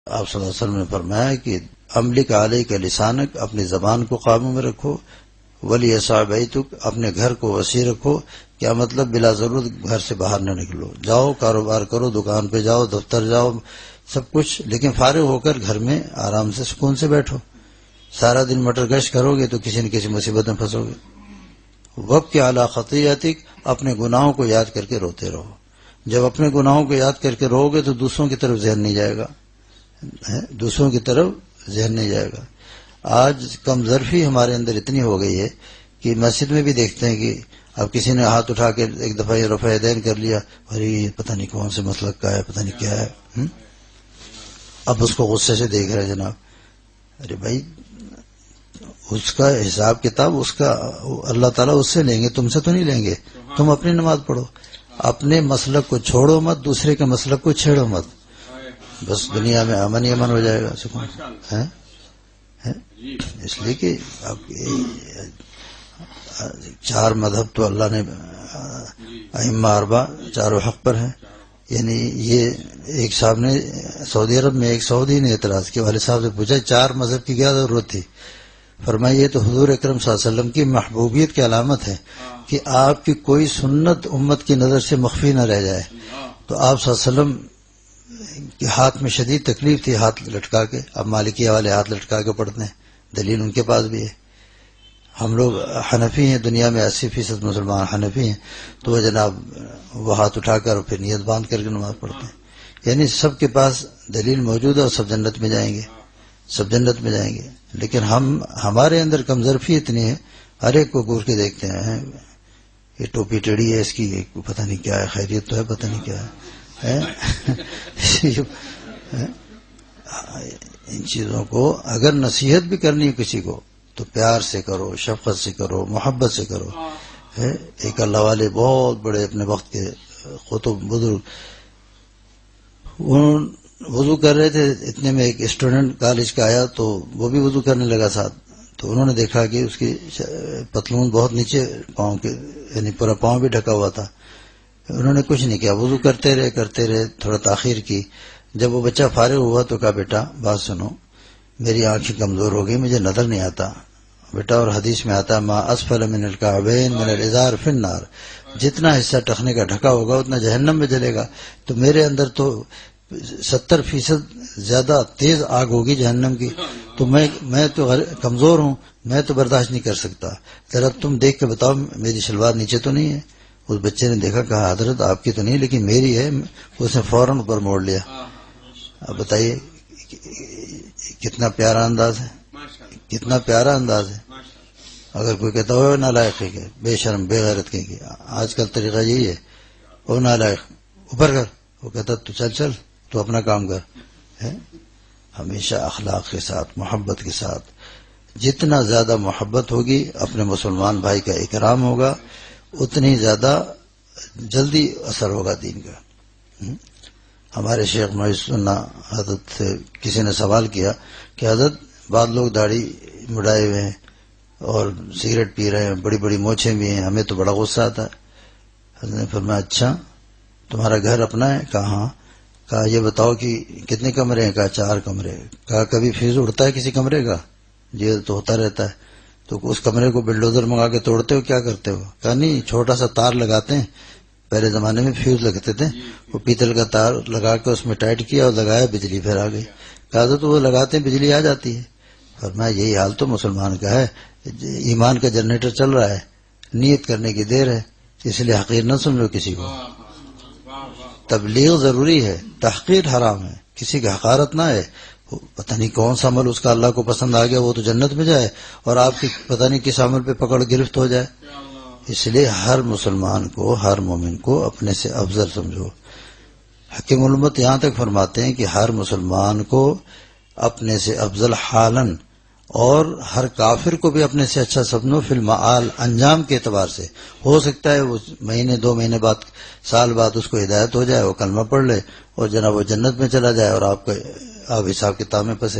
آپ صلی اللہ علیہ وسلم نے فرمایا کہ املک علیک لسانک، اپنی زبان کو قابو میں رکھو، ولیسع بیتک، اپنے گھر کو وسیع رکھو۔ کیا مطلب؟ بلا ضرورت گھر سے باہر نہ نکلو، جاؤ کاروبار کرو، دکان پہ جاؤ، دفتر جاؤ، سب کچھ، لیکن فارغ ہو کر گھر میں آرام سے سکون سے بیٹھو۔ سارا دن مٹر گش کرو گے تو کسی نہ کسی مصیبت میں پھنسو گے۔ وابکی علی خطیئتک، اپنے گناہوں کو یاد کر کے روتے رہو۔ جب اپنے گناہوں کو یاد کر کے رہو گے تو دوسروں کی طرف ذہن نہیں جائے گا، دوسروں کی طرف ذہن نہیں جائے گا۔ آج کم ظرفی ہمارے اندر اتنی ہو گئی ہے کہ مسجد میں بھی دیکھتے ہیں کہ اب کسی نے ہاتھ اٹھا کے ایک دفعہ یہ رفع یدین کر لیا، ارے یہ پتہ نہیں کون سے مسلک کا ہے، پتہ نہیں کیا ہے، اب اس کو غصے سے دیکھ رہے ہیں جناب۔ ارے بھائی، اس کا حساب کتاب اس کا اللہ تعالیٰ اس سے لیں گے، تم سے تو نہیں لیں گے۔ تم اپنی نماز پڑھو، اپنے مسلک کو چھوڑو مت، دوسرے کے مسلک کو چھیڑو مت، بس دنیا میں امن ہی امن ہو جائے گا، سکون ہے۔ اس لیے کہ اب چار مذہب تو اللہ نے ائمہ اربعہ چاروں حق پر ہیں، یعنی یہ ایک صاحب نے سعودی عرب میں ایک سعودی نے اعتراض کیا، والد صاحب سے پوچھا چار مذہب کی کیا ضرورت تھی؟ فرمایا یہ تو حضور اکرم صلی اللہ علیہ وسلم کی محبوبیت کی علامت ہے کہ آپ کی کوئی سنت امت کی نظر سے مخفی نہ رہ جائے۔ تو آپ صلی اللہ علیہ وسلم کے ہاتھ میں شدید تکلیف تھی ہاتھ لٹکا کے، اب مالکیہ والے ہاتھ لٹکا کے پڑھتے ہیں، دلیل ان کے پاس بھی ہے۔ ہم لوگ حنفی ہیں، دنیا میں 80% مسلمان حنفی ہیں، تو وہ جناب وہ ہاتھ اٹھا کر پھر نیت باندھ کر کے نماز پڑھتے ہیں، یعنی سب کے پاس دلیل موجود ہے اور سب جنت میں جائیں گے، سب جنت میں جائیں گے۔ لیکن ہمارے اندر کمظرفی اتنی ہے، ہر ایک کو گور کے دیکھتے ہیں، یہ ٹوپی ٹیڑھی ہے اس کی، پتہ نہیں کیا ہے، خیریت تو ہے پتہ نہیں کیا ہے۔ ان چیزوں کو اگر نصیحت بھی کرنی ہے کسی کو تو پیار سے کرو، شفقت سے کرو، محبت سے کرو۔ ایک اللہ والے بہت بڑے اپنے وقت کے خطب بزرگ، وضو کر رہے تھے، اتنے میں ایک اسٹوڈنٹ کالج کا آیا تو وہ بھی وضو کرنے لگا ساتھ، تو انہوں نے دیکھا کہ اس کی پتلون بہت نیچے پاؤں کے، یعنی پورا پاؤں بھی ڈھکا ہوا تھا۔ انہوں نے کچھ نہیں کیا، وضو کرتے رہے، تھوڑا تاخیر کی۔ جب وہ بچہ فارغ ہوا تو کہا بیٹا بات سنو، میری آنکھیں کمزور ہو گئی، مجھے نظر نہیں آتا بیٹا، اور حدیث میں آتا ما اسفل من الکعبین من الازار فی النار، جتنا حصہ ٹخنے کا ڈھکا ہوگا اتنا جہنم میں جلے گا۔ تو میرے اندر تو 70% زیادہ تیز آگ ہوگی جہنم کی، تو میں تو کمزور ہوں، میں تو برداشت نہیں کر سکتا، ذرا تم دیکھ کے بتاؤ میری شلوار نیچے تو نہیں ہے۔ اس بچے نے دیکھا، کہا حضرت آپ کی تو نہیں لیکن میری ہے، اس نے فوراً اوپر موڑ لیا۔ اب بتائیے کتنا پیارا انداز ہے، کتنا پیارا انداز ہے۔ اگر کوئی کہتا ہو نالائق ہے، بے شرم بے غیرت کہیں گے، آج کل طریقہ یہی ہے، او نالائق اوپر کر، وہ کہتا تو چل تو اپنا کام کر۔ ہمیشہ اخلاق کے ساتھ، محبت کے ساتھ، جتنا زیادہ محبت ہوگی اپنے مسلمان بھائی کا اکرام ہوگا، اتنی زیادہ جلدی اثر ہوگا دین کا۔ ہمارے شیخ معیز اللہ حضرت سے کسی نے سوال کیا کہ حضرت بعض لوگ داڑھی مڑائے ہوئے ہیں اور سگریٹ پی رہے ہیں، بڑی بڑی موچھیں بھی ہیں، ہمیں تو بڑا غصہ آتا ہے۔ حضرت نے فرمایا اچھا تمہارا گھر اپنا ہے؟ کہا ہاں۔ کہا یہ بتاؤ کہ کتنے کمرے ہیں؟ کہا 4 کمرے۔ کہا کبھی فیوز اڑتا ہے کسی کمرے کا؟ یہ تو ہوتا رہتا ہے۔ تو اس کمرے کو بلڈوزر منگا کے توڑتے ہو، کیا کرتے ہو؟ کہا نہیں، چھوٹا سا تار لگاتے ہیں، پہلے زمانے میں فیوز لگتے تھے، وہ پیتل کا تار لگا کے اس میں ٹائٹ کیا اور لگایا، بجلی پھر آ گئی۔ کہا تو وہ لگاتے ہیں بجلی آ جاتی ہے۔ فرمایا یہی حال تو مسلمان کا ہے، ایمان کا جنریٹر چل رہا ہے، نیت کرنے کی دیر ہے، اس لیے حقیر نہ سمجھو کسی کو۔ تبلیغ ضروری ہے، تحقیر حرام ہے، کسی کی حقارت نہ ہے۔ پتہ نہیں کون سا عمل اس کا اللہ کو پسند آ گیا وہ تو جنت میں جائے، اور آپ کی پتہ نہیں کس عمل پہ پکڑ گرفت ہو جائے۔ اس لیے ہر مسلمان کو، ہر مومن کو اپنے سے افضل سمجھو۔ حکیم الامت یہاں تک فرماتے ہیں کہ ہر مسلمان کو اپنے سے افضل حالن، اور ہر کافر کو بھی اپنے سے اچھا سمجھو فی المعال، انجام کے اعتبار سے۔ ہو سکتا ہے وہ مہینے 2 مہینے بعد، سال بعد اس کو ہدایت ہو جائے، وہ کلمہ پڑھ لے اور جناب وہ جنت میں چلا جائے اور آپ حساب کتاب میں پھنسے۔